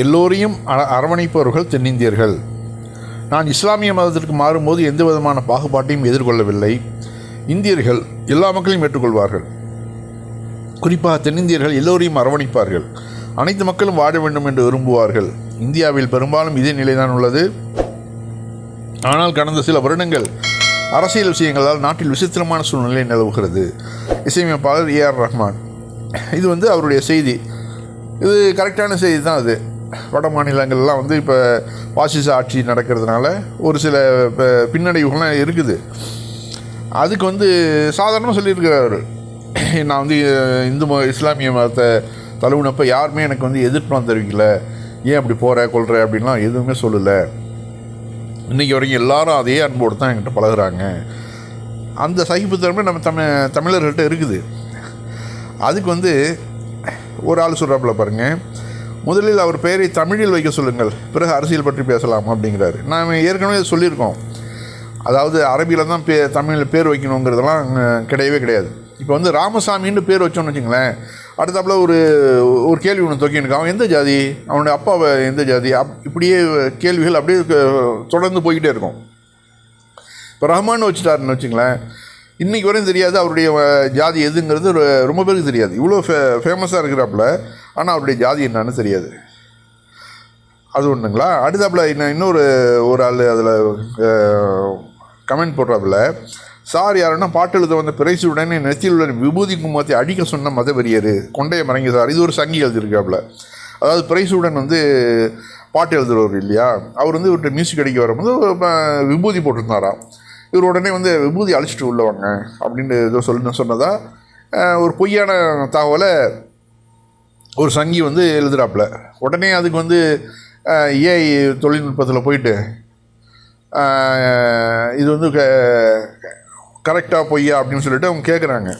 எல்லோரையும் அரவணைப்பவர்கள் தென்னிந்தியர்கள். நான் இஸ்லாமிய மதத்திற்கு மாறும்போது எந்த விதமான பாகுபாட்டையும் எதிர்கொள்ளவில்லை. இந்தியர்கள் எல்லா மக்களையும் ஏற்றுக்கொள்வார்கள். குறிப்பாக தென்னிந்தியர்கள் எல்லோரையும் அரவணைப்பார்கள். அனைத்து மக்களும் வாழ வேண்டும் என்று விரும்புவார்கள். இந்தியாவில் பெரும்பாலும் இதே நிலைதான் உள்ளது. ஆனால் கடந்த சில வருடங்கள் அரசியல் விஷயங்களால் நாட்டில் விசித்திரமான சூழ்நிலை நிலவுகிறது. இசையமைப்பாளர் ஏஆர் ரஹ்மான். இது அவருடைய செய்தி. இது கரெக்டான செய்தி தான். அது வட மாநிலங்கள்லாம் இப்போ பாசிச ஆட்சி நடக்கிறதுனால ஒரு சில பின்னடைவுகள்லாம் இருக்குது. அதுக்கு சாதாரணமாக சொல்லியிருக்கிறார். நான் இஸ்லாமிய மதத்தை தழுவுனப்போ யாருமே எனக்கு எதிர்ப்புலாம் தெரிவிக்கல, ஏன் அப்படி போகிற கொள்கிற அப்படின்லாம் எதுவுமே சொல்லலை. இன்றைக்கி வரைக்கும் எல்லாரும் அதே அன்போடு தான் என்கிட்ட பழகுறாங்க. அந்த சகிப்புத்தன்மை நம்ம தமிழர்கள்ட்ட இருக்குது. அதுக்கு ஒரு ஆள் சொல்கிறாப்புல பாருங்கள், முதலில் அவர் பெயரை தமிழில் வைக்க சொல்லுங்கள், பிறகு அரசியல் பற்றி பேசலாம் அப்படிங்கிறாரு. நாம் ஏற்கனவே சொல்லியிருக்கோம். அதாவது அரபியில் தான் தமிழில் பேர் வைக்கணுங்கிறதெல்லாம் கிடையவே கிடையாது. இப்போ ராமசாமின்னு பேர் வச்சோன்னு வச்சுங்களேன், அடுத்தாப்புல ஒரு கேள்வி ஒன்று தொக்கினுக்கு, அவன் எந்த ஜாதி, அவனுடைய அப்பாவை எந்த ஜாதி, இப்படியே கேள்விகள் அப்படியே தொடர்ந்து போய்கிட்டே இருக்கும். இப்போ ரஹ்மான் வச்சுட்டாருன்னு வச்சுங்களேன், இன்றைக்கி வரையும் தெரியாது அவருடைய ஜாதி எதுங்கிறது ரொம்ப பேருக்கு தெரியாது. இவ்வளோ ஃபேமஸாக இருக்கிறாப்புல, ஆனால் அவருடைய ஜாதி என்னன்னு தெரியாது. அது ஒன்றுங்களா. அடுத்தாப்புல இன்னொரு ஆள் அதில் கமெண்ட் போடுறாப்புல, சார் யாருன்னா பாட்டு எழுத வந்த பிரைசுடனே நெத்தியில் உள்ள விபூதி கும்பத்தை அடிக்க சொன்ன மதவெறியர் கொண்டைய மறைங்க சார். இது ஒரு சங்கி எழுதியிருக்காப்புல. அதாவது பிரைசுடன் பாட்டு எழுதுறவர் இல்லையா, அவர் இவர்கிட்ட மியூசிக் அடிக்க வரும்போது விபூதி போட்டிருந்தாராம். இவர் உடனே விபூதி அழிச்சிட்டு உள்ளவங்க அப்படின்னு ஏதோ சொன்னதா ஒரு பொய்யான தகவலை ஒரு சங்கி எழுதுகிறாப்புல. உடனே அதுக்கு ஏஐ தொழில்நுட்பத்தில் போயிட்டு இது கரெக்டாக பொய்யா அப்படின்னு சொல்லிட்டு அவங்க கேட்குறாங்க.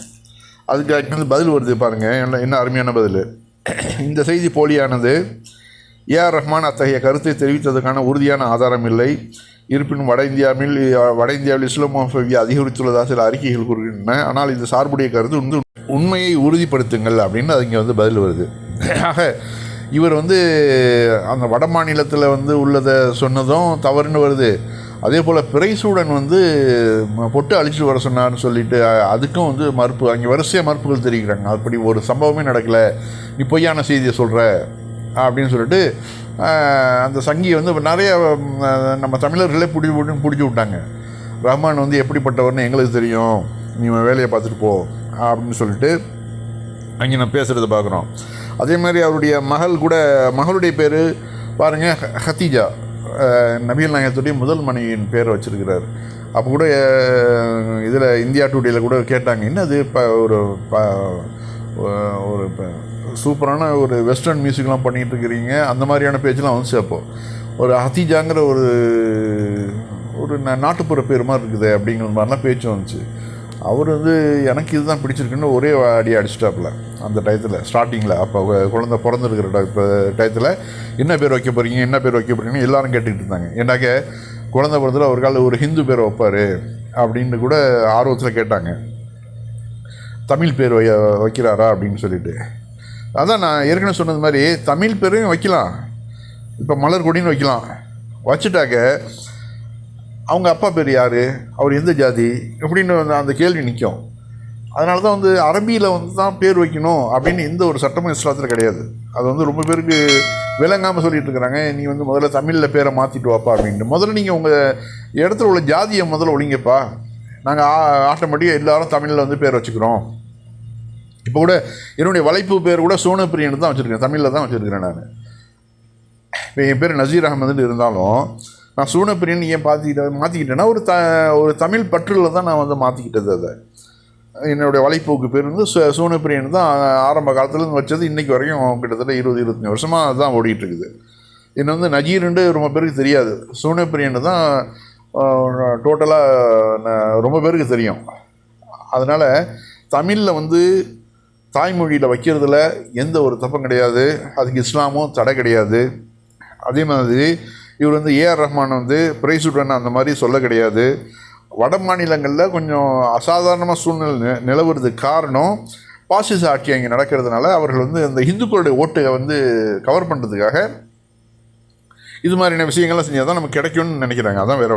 அதுக்கு பதில் வருது பாருங்கள், என்ன அருமையான பதில். இந்த செய்தி போலியானது. ஏஆர் ரஹ்மான் அத்தகைய கருத்தை தெரிவித்ததற்கான உறுதியான ஆதாரம் இல்லை. இருப்பினும் வட இந்தியாவில் இஸ்லாமோஃபோபியா அதிகரித்துள்ளதாக சில அறிக்கைகள் கூறுகின்றன. ஆனால் இந்த சார்புடைய கருத்து உண்மையை உறுதிப்படுத்துங்கள் அப்படின்னு அது இங்கே பதில் வருது. ஆக இவர் அந்த வட மாநிலத்தில் உள்ளதை சொன்னதும் தவறுன்னு வருது. அதே போல் பிரைசூடன் பொட்டு அழிச்சிட்டு வர சொன்னார்னு சொல்லிட்டு அதுக்கும் மறுப்பு, அங்கே வரிசையாக மறுப்புகள் தெரிவிக்கிறாங்க. அப்படி ஒரு சம்பவமே நடக்கலை, நீ பொய்யான செய்தியை சொல்கிற அப்படின்னு சொல்லிட்டு அந்த சங்கியை நிறைய நம்ம தமிழர்களே பிடிச்சி விட்டாங்க. ரஹ்மான் எப்படிப்பட்டவர்னு எங்களுக்கு தெரியும், நீ வேலையை பார்த்துட்டு போ அப்படின்னு சொல்லிட்டு அங்கே நான் பேசுகிறத பார்க்குறோம். அதே மாதிரி அவருடைய மகளுடைய பேர் பாருங்கள், ஹத்தீஜா. நபிகள் நாயகத்துடைய முதல் மனைவியின் பேரை வச்சுருக்கிறார். அப்போ கூட இதில் இந்தியா டுடேயில் கூட கேட்டாங்க, என்னது இப்போ ஒரு சூப்பரான ஒரு வெஸ்டர்ன் மியூசிக்லாம் பண்ணிகிட்டு இருக்கிறீங்க, அந்த மாதிரியான பேச்செலாம் அப்போது ஒரு ஹத்தீஜாங்கிற ஒரு நாட்டுப்புற பேர் மாதிரி இருக்குது அப்படிங்கிற மாதிரிலாம் பேச்சு வந்துச்சு. அவர் எனக்கு இதுதான் பிடிச்சிருக்குன்னு ஒரே அடி அடிச்சிட்டாப்புல அந்த டயத்தில் ஸ்டார்டிங்கில். அப்போ குழந்தை பிறந்திருக்கிற டயத்தில் என்ன பேர் வைக்க போகிறீங்கன்னு எல்லாரும் கேட்டுக்கிட்டு இருந்தாங்க. ஏன்னாக்க குழந்தை பிறந்ததில் ஒரு கால ஒரு ஹிந்து பேரை வைப்பார் அப்படின்னு கூட ஆர்வத்தில் கேட்டாங்க. தமிழ் பேர் வைக்கிறாரா அப்படின்னு சொல்லிட்டு. அதான் நான் ஏற்கனவே சொன்னது மாதிரி தமிழ் பேரையும் வைக்கலாம். இப்போ மலர்கொடின்னு வைக்கலாம். வச்சுட்டாக்க அவங்க அப்பா பேர் யார், அவர் எந்த ஜாதி அப்படின்னு அந்த கேள்வி நிற்கும். அதனால தான் அரபியில் தான் பேர் வைக்கணும் அப்படின்னு எந்த ஒரு சட்டமும் இஸ்லாத்தில் கிடையாது. அது ரொம்ப பேருக்கு விளங்காமல் சொல்லிட்டு இருக்கிறாங்க. நீ முதல்ல தமிழில் பேரை மாற்றிட்டு வாப்பா அப்படின்ட்டு. முதல்ல நீங்கள் உங்கள் இடத்துல உள்ள ஜாதியை முதல்ல ஒழிங்கப்பா. நாங்கள் ஆட்டோமேட்டிக்காக எல்லோரும் தமிழில் பேர் வச்சுக்கிறோம். இப்போ கூட என்னுடைய வலைப்பு பேர் கூட சோனப்பிரியன் தான் வச்சுருக்கேன், தமிழில் தான் வச்சுருக்கிறேன். நான் இப்போ என் பேர் நசீர் அகமதுன்னு இருந்தாலும் நான் சூனப்பிரியன் ஏன் மாற்றிக்கிட்டேன்னா ஒரு தமிழ் பற்றில் தான் நான் மாற்றிக்கிட்டது. அதை என்னுடைய வலைப்போக்கு பேர் சூனப்பிரியன் தான் ஆரம்ப காலத்துலேருந்து வச்சது. இன்றைக்கி வரைக்கும் கிட்டத்தட்ட 20-25 வருஷமாக அதுதான் ஓடிட்டுருக்குது. என்னை நஜீருண்டு ரொம்ப பேருக்கு தெரியாது, சூனப்பிரியன் தான் டோட்டலாக ரொம்ப பேருக்கு தெரியும். அதனால் தமிழில் தாய்மொழியில் வைக்கிறதுல எந்த ஒரு தப்பும் கிடையாது. அதுக்கு இஸ்லாமும் தடை கிடையாது. அதே மாதிரி இவர் ஏஆர் ரஹ்மான் பிரைசுடன் அந்த மாதிரி சொல்ல கிடையாது. வட மாநிலங்களில் கொஞ்சம் அசாதாரணமாக சூழ்நிலை நிலவுறதுக்கு காரணம் பாசிச ஆட்சி அங்கே நடக்கிறதுனால அவர்கள் அந்த இந்துக்களுடைய ஓட்டை கவர் பண்ணுறதுக்காக இது மாதிரியான விஷயங்கள்லாம் செஞ்சால் தான் நமக்கு கிடைக்கும்னு நினைக்கிறாங்க. அதான் வேறு